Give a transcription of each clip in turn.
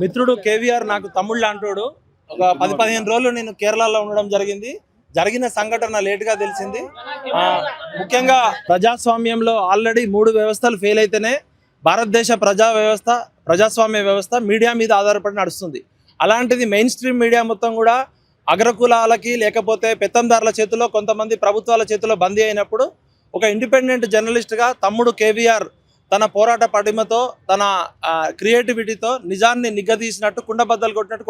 మిత్రుడు కేవీఆర్ నాకు తమ్ముళ్ళు అంటాడు. ఒక 10-15 రోజులు నేను కేరళలో ఉండడం జరిగింది. జరిగిన సంఘటన లేట్గా తెలిసింది. ముఖ్యంగా ప్రజాస్వామ్యంలో ఆల్రెడీ 3 వ్యవస్థలు ఫెయిల్ అయితేనే భారతదేశ ప్రజాస్వామ్య వ్యవస్థ మీడియా మీద ఆధారపడి నడుస్తుంది. అలాంటిది మెయిన్ స్ట్రీమ్ మీడియా మొత్తం కూడా అగ్రకులాలకి లేకపోతే పెత్తందారుల చేతిలో, కొంతమంది ప్రభుత్వాల చేతిలో బందీ అయినప్పుడు ఒక ఇండిపెండెంట్ జర్నలిస్ట్గా తమ్ముడు కేవీఆర్ తన పోరాట పటిమతో, తన క్రియేటివిటీతో నిజాన్ని నిగ్గదీసినట్టు, కుండబద్దలు కొట్టినట్టు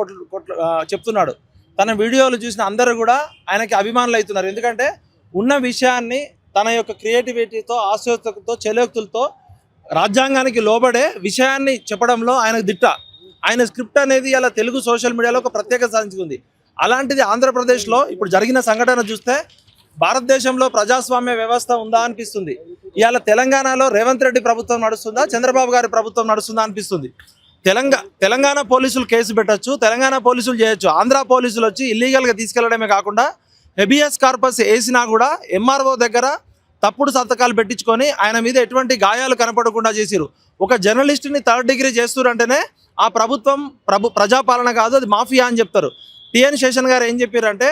చెప్తున్నాడు. తన వీడియోలు చూసిన అందరూ కూడా ఆయనకి అభిమానులు అవుతున్నారు. ఎందుకంటే ఉన్న విషయాన్ని తన యొక్క క్రియేటివిటీతో, ఆశోక్తితో, చెలోక్తులతో రాజ్యాంగానికి లోబడే విషయాన్ని చెప్పడంలో ఆయనకు దిట్ట. ఆయన స్క్రిప్ట్ అనేది ఇలా తెలుగు సోషల్ మీడియాలో ఒక ప్రత్యేకత సాధించుకుంది. అలాంటిది ఆంధ్రప్రదేశ్లో ఇప్పుడు జరిగిన సంఘటన చూస్తే భారతదేశంలో ప్రజాస్వామ్య వ్యవస్థ ఉందా అనిపిస్తుంది. ఇవాళ తెలంగాణలో రేవంత్ రెడ్డి ప్రభుత్వం నడుస్తుందా, చంద్రబాబు గారి ప్రభుత్వం నడుస్తుందా అనిపిస్తుంది. తెలంగాణ పోలీసులు కేసు పెట్టచ్చు, తెలంగాణ పోలీసులు చేయొచ్చు. ఆంధ్ర పోలీసులు వచ్చి ఇల్లీగల్గా తీసుకెళ్లడమే కాకుండా హెబియస్ కార్పస్ వేసినా కూడా ఎంఆర్ఓ దగ్గర తప్పుడు సంతకాలు పెట్టించుకొని ఆయన మీద ఎటువంటి గాయాలు కనపడకుండా చేసిరు. ఒక జర్నలిస్ట్ని 3rd డిగ్రీ చేస్తున్నారంటేనే ఆ ప్రభుత్వం ప్రజాపాలన కాదు, అది మాఫియా అని చెప్తారు. టిఎన్ శేషన్ గారు ఏం చెప్పారంటే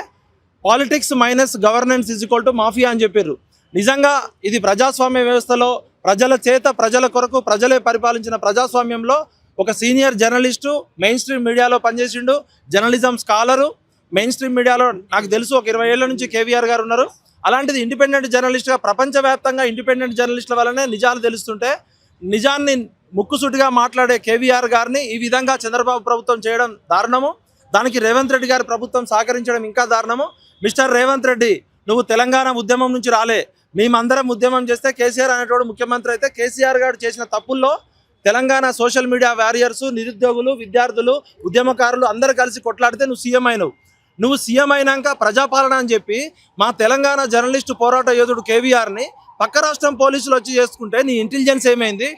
politics minus governance is equal to mafia అని చెప్పారు. నిజంగా ఇది ప్రజాస్వామ్య వ్యవస్థలో ప్రజల చేత, ప్రజల కొరకు, ప్రజలే పరిపాలించిన ప్రజాస్వామ్యంలో ఒక సీనియర్ జర్నలిస్టు మెయిన్ స్ట్రీమ్ మీడియాలో పనిచేసిండు, జర్నలిజం స్కాలరు. మెయిన్ స్ట్రీమ్ మీడియాలో నాకు తెలుసు ఒక 20 ఏళ్ల నుంచి కేవీఆర్ గారు ఉన్నారు. అలాంటిది ఇండిపెండెంట్ జర్నలిస్ట్గా ప్రపంచవ్యాప్తంగా ఇండిపెండెంట్ జర్నలిస్టుల వల్లనే నిజాలు తెలుస్తుంటే, నిజాన్ని ముక్కుసూటిగా మాట్లాడే కేవీఆర్ గారిని ఈ విధంగా చంద్రబాబు ప్రభుత్వం చేయడం దారుణము. దానికి రేవంత్ రెడ్డి గారి ప్రభుత్వం సహకరించడం ఇంకా దారుణము. మిస్టర్ రేవంత్ రెడ్డి, నువ్వు తెలంగాణ ఉద్యమం నుంచి రాలే. మేమందరం ఉద్యమం చేస్తే కేసీఆర్ అనేటోడు ముఖ్యమంత్రి అయితే, కేసీఆర్ గారు చేసిన తప్పుల్లో తెలంగాణ సోషల్ మీడియా వారియర్సు, నిరుద్యోగులు, విద్యార్థులు, ఉద్యమకారులు అందరూ కలిసి కొట్లాడితే నువ్వు సీఎం అయినవు. నువ్వు సీఎం అయినాక ప్రజాపాలన అని చెప్పి మా తెలంగాణ జర్నలిస్టు పోరాట యోధుడు కేవీఆర్ని పక్క రాష్ట్రం పోలీసులు వచ్చి చేసుకుంటే నీ ఇంటెలిజెన్స్ ఏమైంది?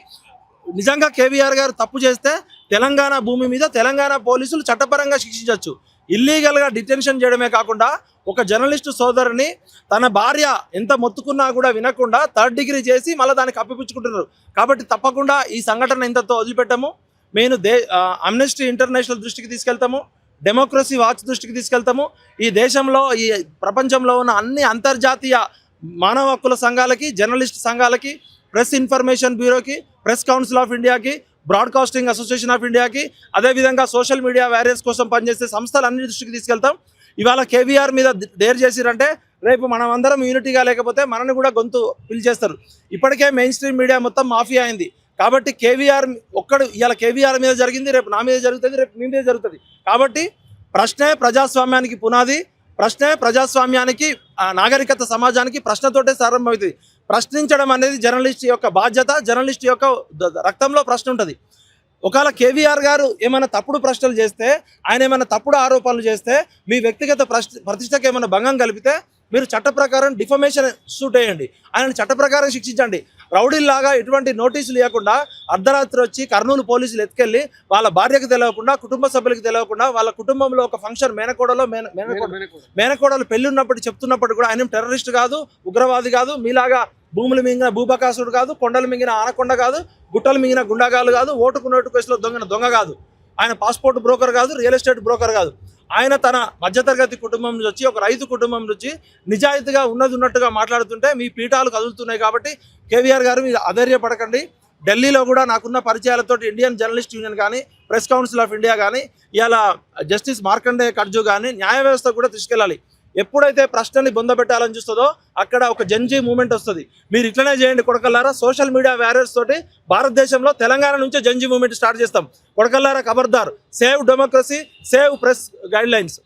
నిజంగా కేవీఆర్ గారు తప్పు చేస్తే తెలంగాణ భూమి మీద తెలంగాణ పోలీసులు చట్టపరంగా శిక్షించవచ్చు. ఇల్లీగల్గా డిటెన్షన్ చేయడమే కాకుండా ఒక జర్నలిస్టు సోదరుని తన భార్య ఎంత మొత్తుకున్నా కూడా వినకుండా 3rd డిగ్రీ చేసి మళ్ళీ దానికి అప్పిపుచ్చుకుంటున్నారు. కాబట్టి తప్పకుండా ఈ సంఘటన ఇంతతో వదిలిపెట్టాము. మేము అమ్నెస్టీ ఇంటర్నేషనల్ దృష్టికి తీసుకెళ్తాము, డెమోక్రసీ వాచ్ దృష్టికి తీసుకెళ్తాము. ఈ దేశంలో, ఈ ప్రపంచంలో ఉన్న అన్ని అంతర్జాతీయ మానవ హక్కుల సంఘాలకి, జర్నలిస్ట్ సంఘాలకి, ప్రెస్ ఇన్ఫర్మేషన్ బ్యూరోకి, ప్రెస్ కౌన్సిల్ ఆఫ్ ఇండియాకి, బ్రాడ్కాస్టింగ్ అసోసియేషన్ ఆఫ్ ఇండియాకి, అదేవిధంగా సోషల్ మీడియా వారియర్స్ కోసం పనిచేసే సంస్థలన్ని దృష్టికి తీసుకెళ్తాం. ఇవాళ కేవీఆర్ మీద డేర్ చేసిరంటే రేపు మనం అందరం యూనిటీగా లేకపోతే మనని కూడా గొంతు పిలిచేస్తారు. ఇప్పటికే మెయిన్ స్ట్రీమ్ మీడియా మొత్తం మాఫియా అయింది. కాబట్టి కేవీఆర్ ఒక్కడు ఇవాళ కేవీఆర్ మీద జరిగింది, రేపు నా మీద జరుగుతుంది, రేపు మీ మీద జరుగుతుంది. కాబట్టి ప్రశ్నే ప్రజాస్వామ్యానికి పునాది, ప్రశ్నే ప్రజాస్వామ్యానికి, నాగరికత సమాజానికి ప్రశ్నతోటే ప్రారంభమవుతుంది. ప్రశ్నించడం అనేది జర్నలిస్ట్ యొక్క బాధ్యత, జర్నలిస్ట్ యొక్క రక్తంలో ప్రశ్న ఉంటుంది. ఒకవేళ కేవీఆర్ గారు ఏమైనా తప్పుడు ప్రశ్నలు చేస్తే, ఆయన ఏమైనా తప్పుడు ఆరోపణలు చేస్తే, మీ వ్యక్తిగత ప్రతిష్టకు ఏమైనా భంగం కలిపితే మీరు చట్ట ప్రకారం డిఫమేషన్ సూట్ వేయండి, ఆయన చట్ట ప్రకారం శిక్షించండి. రౌడీల్లాగా ఎటువంటి నోటీసులు ఇవ్వకుండా అర్ధరాత్రి వచ్చి కర్నూలు పోలీసులు ఎత్తుకెళ్ళి వాళ్ళ భార్యకు తెలియకుండా, కుటుంబ సభ్యులకు తెలియకుండా, వాళ్ళ కుటుంబంలో ఒక ఫంక్షన్ మేనకోడలు పెళ్లి ఉన్నప్పుడు చెప్తున్నప్పుడు కూడా ఆయన టెర్రరిస్ట్ కాదు, ఉగ్రవాది కాదు, మీలాగా భూములు మింగిన భూబకాసుడు కాదు, కొండలు మింగిన ఆనకొండ కాదు, గుట్టలు మింగిన గుండాగాలు కాదు, ఓటుకు నోటు కేసులో దొంగ కాదు, ఆయన పాస్పోర్ట్ బ్రోకర్ కాదు, రియల్ ఎస్టేట్ బ్రోకర్ కాదు. ఆయన తన మధ్యతరగతి కుటుంబం నుంచి వచ్చి, ఒక రైతు కుటుంబం నుంచి నిజాయితీగా ఉన్నట్టుగా మాట్లాడుతుంటే మీ పీఠాలు కదులుతున్నాయి. కాబట్టి కేవీఆర్ గారు మీరు అధైర్యపడకండి. ఢిల్లీలో కూడా నాకున్న పరిచయాలతో ఇండియన్ జర్నలిస్ట్ యూనియన్ కానీ, ప్రెస్ కౌన్సిల్ ఆఫ్ ఇండియా కానీ, ఇలా జస్టిస్ మార్కండే కర్జు కానీ న్యాయ వ్యవస్థ కూడా తీసుకెళ్ళాలి. ఎప్పుడైతే ప్రశ్నని బొందబెట్టాలని చూస్తుందో అక్కడ ఒక జన్జీ మూమెంట్ వస్తుంది. మీరు ఇట్లనే చేయండి కొడకల్లారా. సోషల్ మీడియా వారియర్స్ తోటి భారతదేశంలో తెలంగాణ నుంచే జన్జీ మూమెంట్ స్టార్ట్ చేస్తాం. కొడకల్లారా ఖబర్దార్. Save democracy, save press guide lines.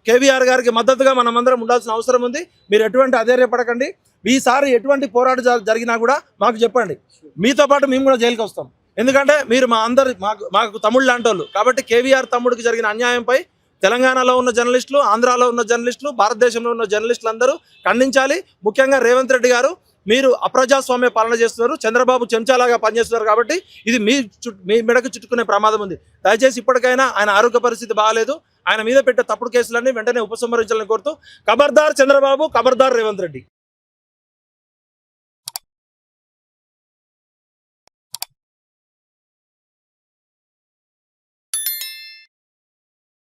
KVR గారికి మద్దతుగా మనమందరం ఉండాల్సిన అవసరం ఉంది. మీరు ఎటువంటి అధైర్యపడకండి. ఈసారి ఎటువంటి పోరాటం జరిగినా కూడా మాకు చెప్పండి. మీతో పాటు మేము కూడా జైలుకి వస్తాం. ఎందుకంటే మీరు మాకు తమ్ముళ్ళు లాంటి వాళ్ళు. కాబట్టి కేవీఆర్ తమ్ముడికి జరిగిన అన్యాయంపై తెలంగాణలో ఉన్న జర్నలిస్టులు, ఆంధ్రాలో ఉన్న జర్నలిస్టులు, భారతదేశంలో ఉన్న జర్నలిస్టులు అందరూ ఖండించాలి. ముఖ్యంగా రేవంత్ రెడ్డి గారు, మీరు అప్రజాస్వామ్య పాలన చేస్తున్నారు, చంద్రబాబు చెంచాలాగా పనిచేస్తున్నారు. కాబట్టి ఇది మీ మెడకు చుట్టుకునే ప్రమాదం ఉంది. దయచేసి ఇప్పటికైనా ఆయన ఆరోగ్య పరిస్థితి బాగాలేదు, ఆయన మీద పెట్టే తప్పుడు కేసులన్నీ వెంటనే ఉపసంహరించాలని కోరుతూ, ఖబర్దార్ చంద్రబాబు, ఖబర్దార్ రేవంత్ రెడ్డి.